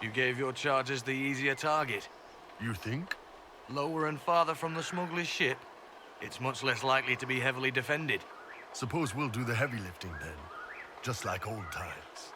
You gave your charges the easier target. You think? Lower and farther from the smuggler's ship, it's much less likely to be heavily defended. Suppose we'll do the heavy lifting then. Just like old times.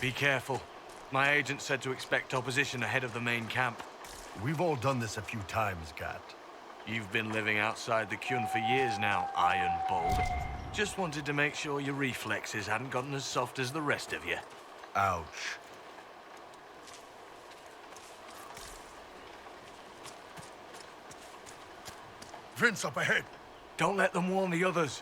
Be careful. My agent said to expect opposition ahead of the main camp. We've all done this a few times, Gat. You've been living outside the Kyun for years now, Iron Bold. Just wanted to make sure your reflexes hadn't gotten as soft as the rest of you. Ouch. Vince up ahead. Don't let them warn the others.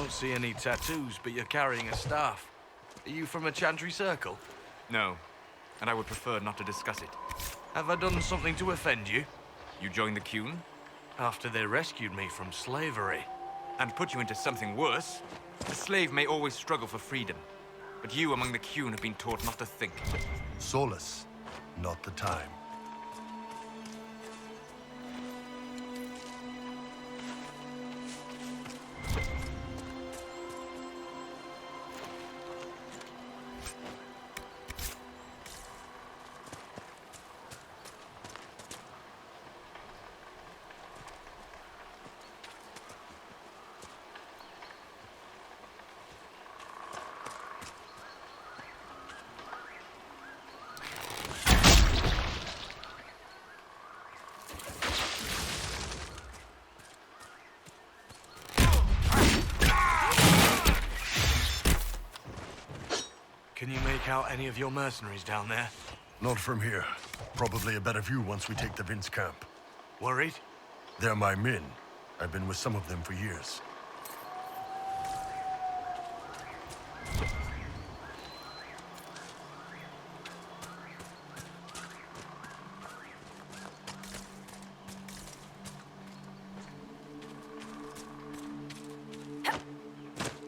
See any tattoos, but you're carrying a staff. Are you from a Chantry circle? No, and I would prefer not to discuss it. Have I done something to offend you? You joined the Kyun? After they rescued me from slavery. And put you into something worse? A slave may always struggle for freedom, but you among the Kyun have been taught not to think. Solas, not the time. Can you make out any of your mercenaries down there? Not from here. Probably a better view once we take the Vince camp. Worried? They're my men. I've been with some of them for years.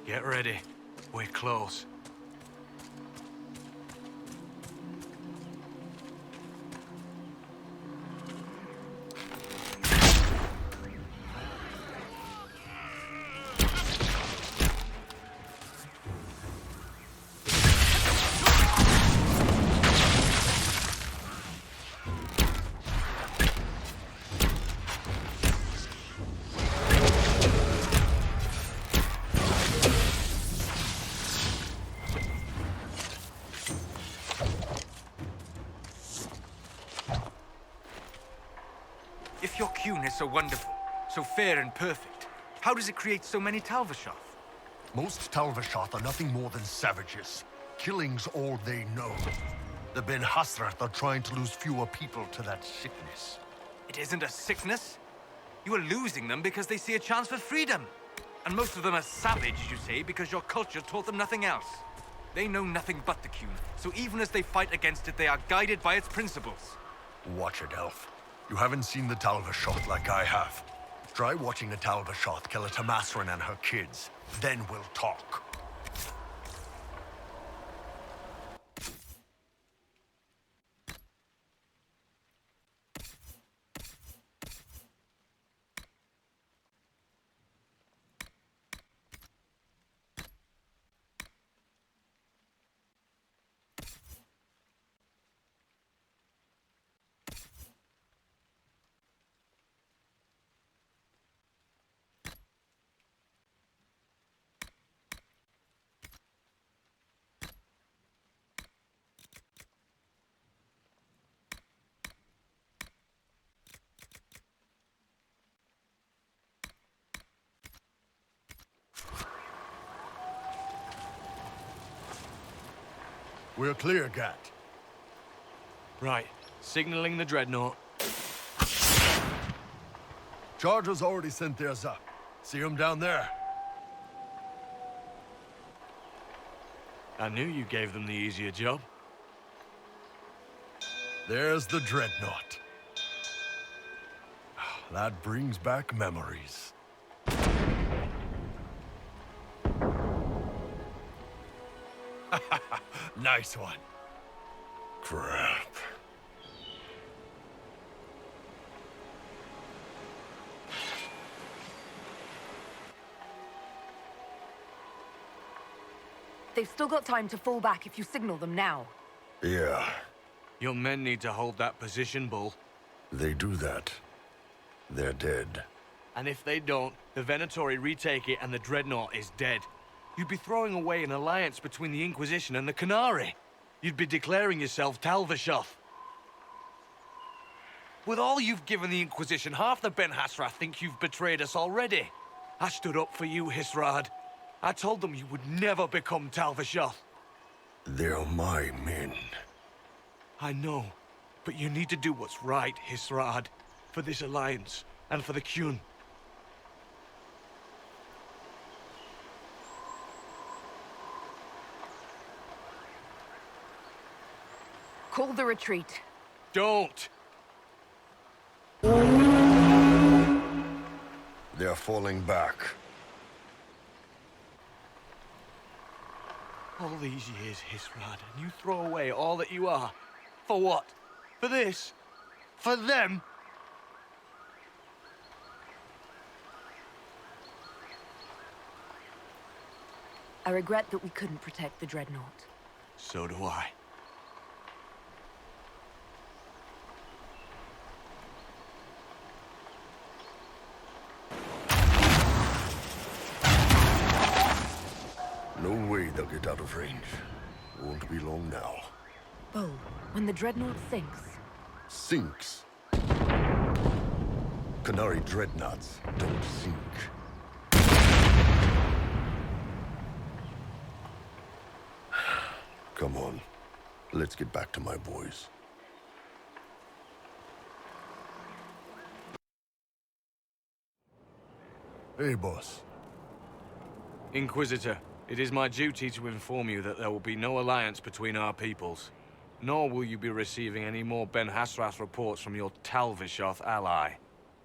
Get ready. We're close. If your Qun is so wonderful, so fair and perfect, how does it create so many Talvashoth? Most Talvashoth are nothing more than savages. Killing's all they know. The Ben Hasrath are trying to lose fewer people to that sickness. It isn't a sickness. You are losing them because they see a chance for freedom. And most of them are savage, you say, because your culture taught them nothing else. They know nothing but the Qun, so even as they fight against it, they are guided by its principles. Watch it, Elf. You haven't seen the Talvashoth like I have. Try watching a Talvashoth kill a Tamasran and her kids. Then we'll talk. We're clear, Gat. Right. Signaling the dreadnought. Chargers already sent theirs up. See them down there? I knew you gave them the easier job. There's the dreadnought. That brings back memories. Nice one. Crap. They've still got time to fall back if you signal them now. Yeah, Your men need to hold that position, Bull. they do that. They're dead. And if they don't, the Venatori retake it and the dreadnought is dead. You'd be throwing away an alliance between the Inquisition and the Canary. You'd be declaring yourself Talvashoth. With all you've given the Inquisition, half the Ben Hasra think you've betrayed us already. I stood up for you, Hisrad. I told them you would never become Talvashoth. They're my men. I know, but you need to do what's right, Hisrad. For this alliance, and for the Qun. Call the retreat. Don't! They're falling back. All these years, Hisrad, and you throw away all that you are. For what? For this? For them? I regret that we couldn't protect the Dreadnought. So do I. No way they'll get out of range. Won't be long now. Bo, when the Dreadnought sinks, Sinks. Canary dreadnoughts don't sink. Come on. Let's get back to my boys. Hey, boss. Inquisitor, it is my duty to inform you that there will be no alliance between our peoples. Nor will you be receiving any more Ben Hasrath reports from your Talvishoth ally.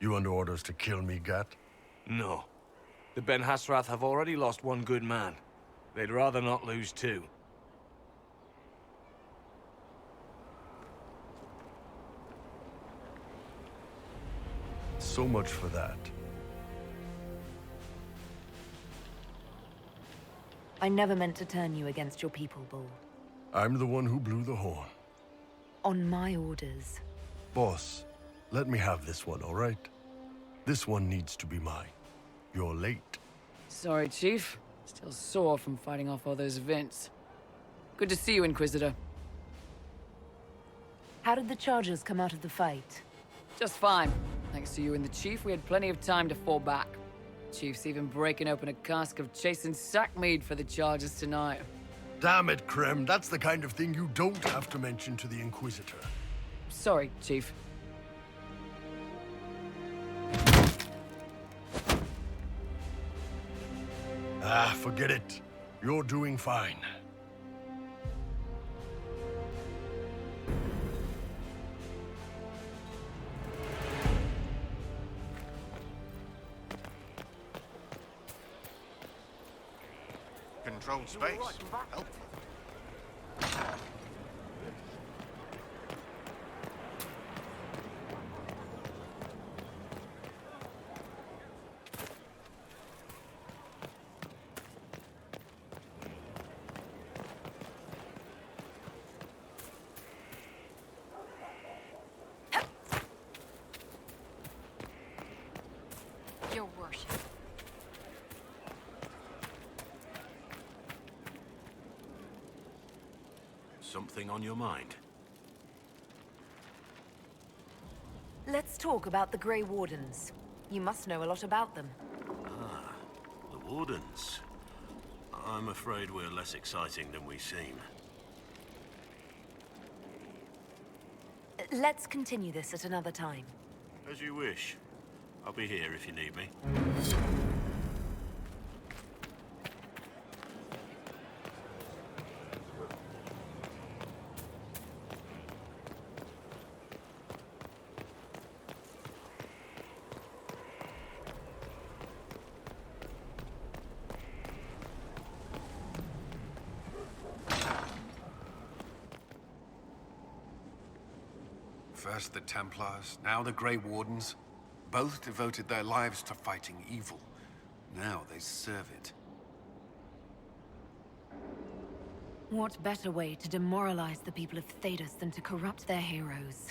You under orders to kill me, Gat? No. The Ben Hasrath have already lost one good man. They'd rather not lose two. So much for that. I never meant to turn you against your people, Bull. I'm the one who blew the horn. On my orders. Boss, let me have this one, all right? This one needs to be mine. You're late. Sorry, Chief. Still sore from fighting off all those vents. Good to see you, Inquisitor. How did the Chargers come out of the fight? Just fine. Thanks to you and the Chief, we had plenty of time to fall back. Chief's even breaking open a cask of chasing sack mead for the Chargers tonight. Damn it, Krem. That's the kind of thing you don't have to mention to the Inquisitor. Sorry, Chief. Ah, forget it. You're doing fine. Controlled space. Helpful. Your worship. Something on your mind? Let's talk about the Grey Wardens. You must know a lot about them. The Wardens. I'm afraid we're less exciting than we seem. Let's continue this at another time. As you wish. I'll be here if you need me. First the Templars, now the Grey Wardens. Both devoted their lives to fighting evil. Now they serve it. What better way to demoralize the people of Thedas than to corrupt their heroes?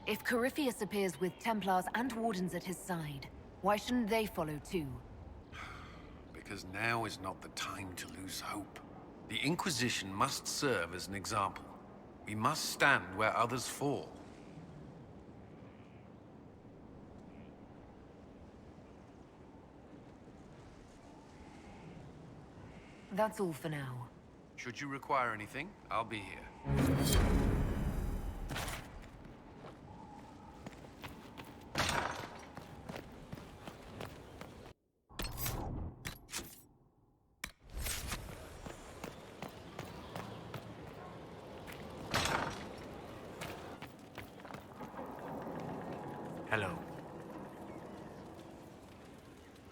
If Corypheus appears with Templars and Wardens at his side, why shouldn't they follow too? Because now is not the time to lose hope. The Inquisition must serve as an example. We must stand where others fall. That's all for now. Should you require anything, I'll be here. Hello.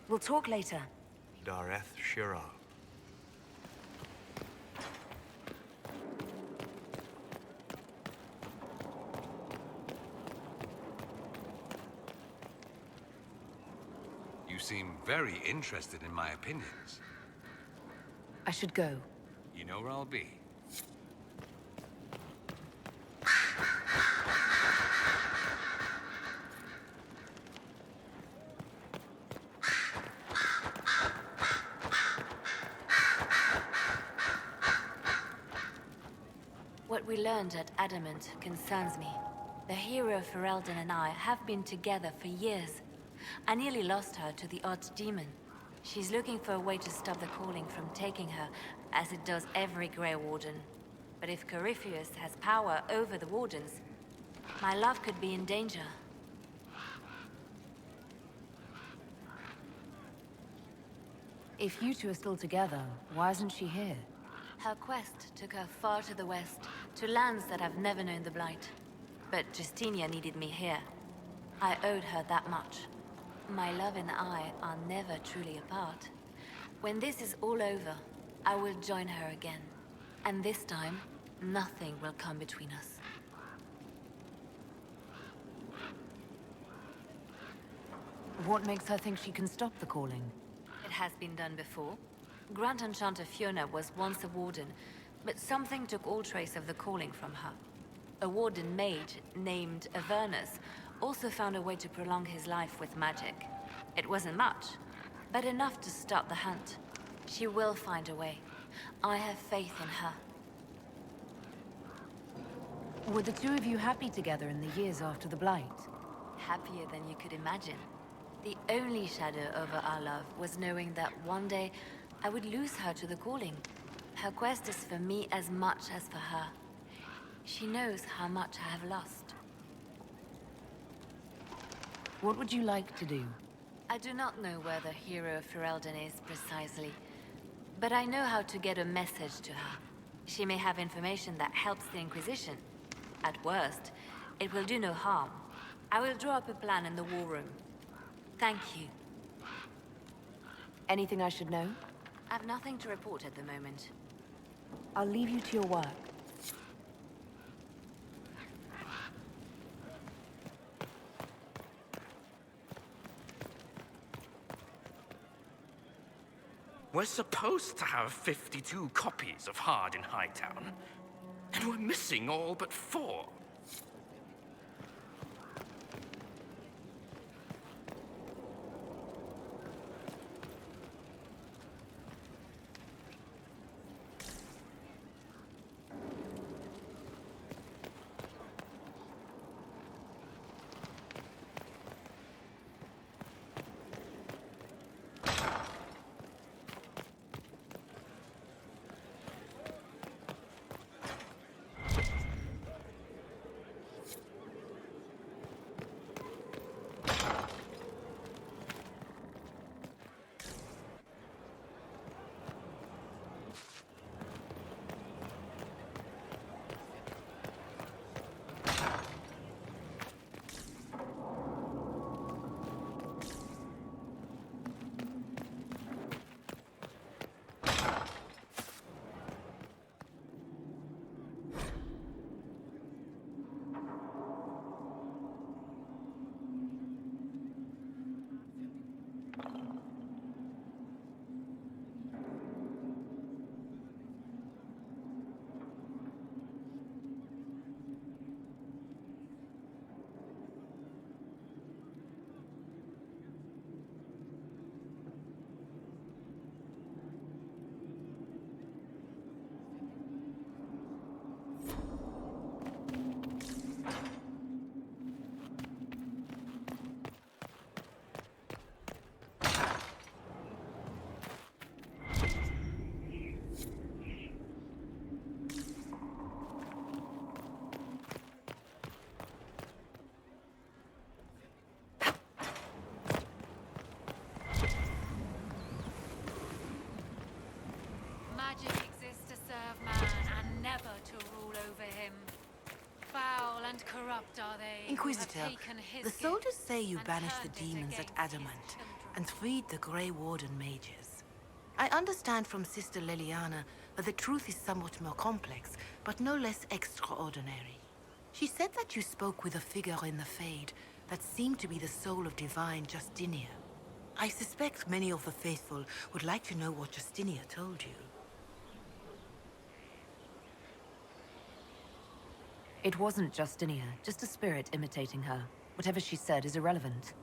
We'll talk later. Dareth Shira. You seem very interested in my opinions. I should go. You know where I'll be. What we learned at Adamant concerns me. The hero Ferelden and I have been together for years. I nearly lost her to the Archdemon. She's looking for a way to stop the calling from taking her, as it does every Grey Warden. But if Corypheus has power over the Wardens, my love could be in danger. If you two are still together, why isn't she here? Her quest took her far to the west, to lands that have never known the Blight. But Justinia needed me here. I owed her that much. My love and I are never truly apart. When this is all over, I will join her again. And this time, nothing will come between us. What makes her think she can stop the calling? It has been done before. Grand Enchanter Fiona was once a warden, but something took all trace of the calling from her. A warden mage named Avernus also found a way to prolong his life with magic. It wasn't much, but enough to start the hunt. She will find a way. I have faith in her. Were the two of you happy together in the years after the Blight? Happier than you could imagine. The only shadow over our love was knowing that one day I would lose her to the calling. Her quest is for me as much as for her. She knows how much I have lost. What would you like to do? I do not know where the hero of Ferelden is precisely, but I know how to get a message to her. She may have information that helps the Inquisition. At worst, it will do no harm. I will draw up a plan in the war room. Thank you. Anything I should know? I've nothing to report at the moment. I'll leave you to your work. We're supposed to have 52 copies of Hard in Hightown, and we're missing all but 4. Magic exists to serve man and never to rule over him. Foul and corrupt are they who have Inquisitor, taken his the gift soldiers say you and banished the turned it demons at against his Adamant children. and freed the Grey Warden mages. I understand from Sister Leliana that the truth is somewhat more complex, but no less extraordinary. She said that you spoke with a figure in the Fade that seemed to be the soul of divine Justinia. I suspect many of the faithful would like to know what Justinia told you. It wasn't Justinia, just a spirit imitating her. Whatever she said is irrelevant.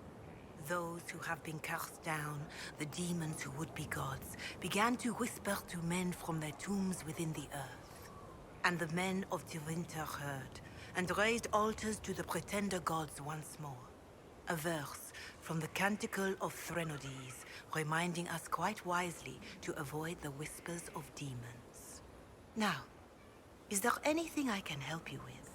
Those who have been cast down, the demons who would be gods, began to whisper to men from their tombs within the earth. And the men of Tevinter heard, and raised altars to the pretender gods once more. A verse from the Canticle of Threnodies, reminding us quite wisely to avoid the whispers of demons. Now, Is there anything I can help you with?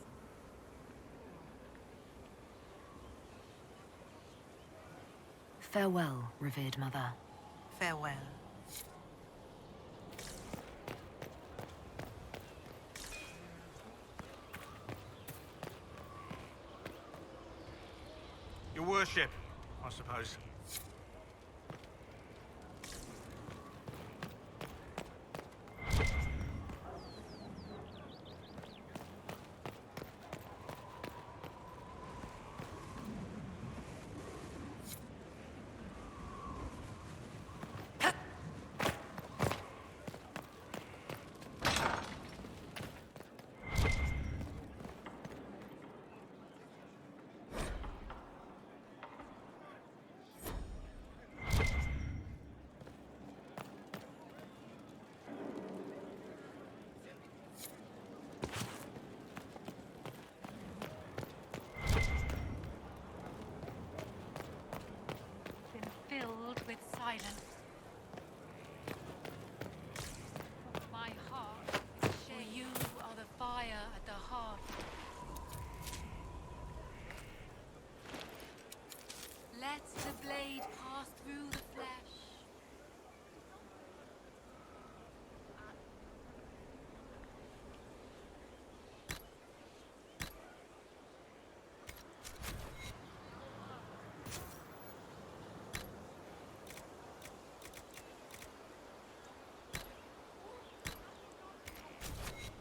Farewell, revered mother. Farewell. Your worship, I suppose. Filled with silence. My heart is shaken. For you are the fire at the heart. Let the blade pass through the flesh.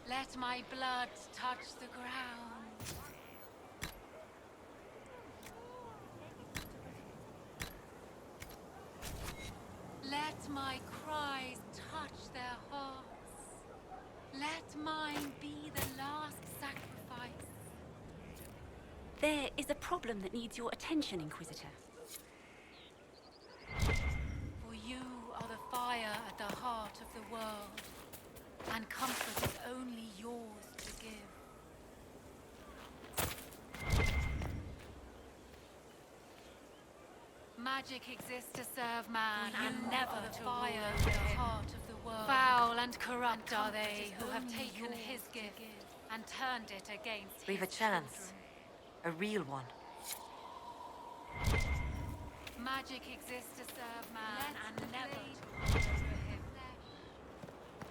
Let my blood touch the ground. Let my cries touch their hearts. Let mine be the last sacrifice. There is a problem that needs your attention, Inquisitor. For you are the fire at the heart of the world, and comfort is only yours to give. Magic exists to serve man, and never to fire at the heart of the world. Foul and corrupt are they who have taken his gift and turned it against We've a his chance. A real one. Magic exists to serve man and never to rule over him.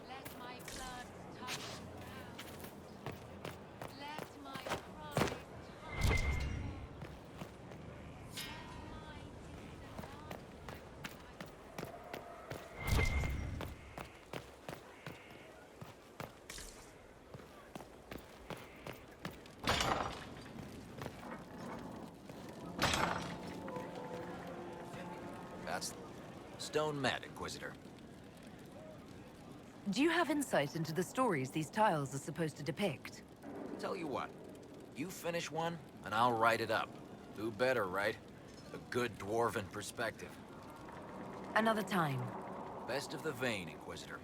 Let my blood touch the ground. Let my cries touch the ground. Let mine be the last. That's stone mad, Inquisitor. Do you have insight into the stories these tiles are supposed to depict? Tell you what, you finish one, and I'll write it up. Who better, right? A good dwarven perspective. Another time. Best of the vein, Inquisitor.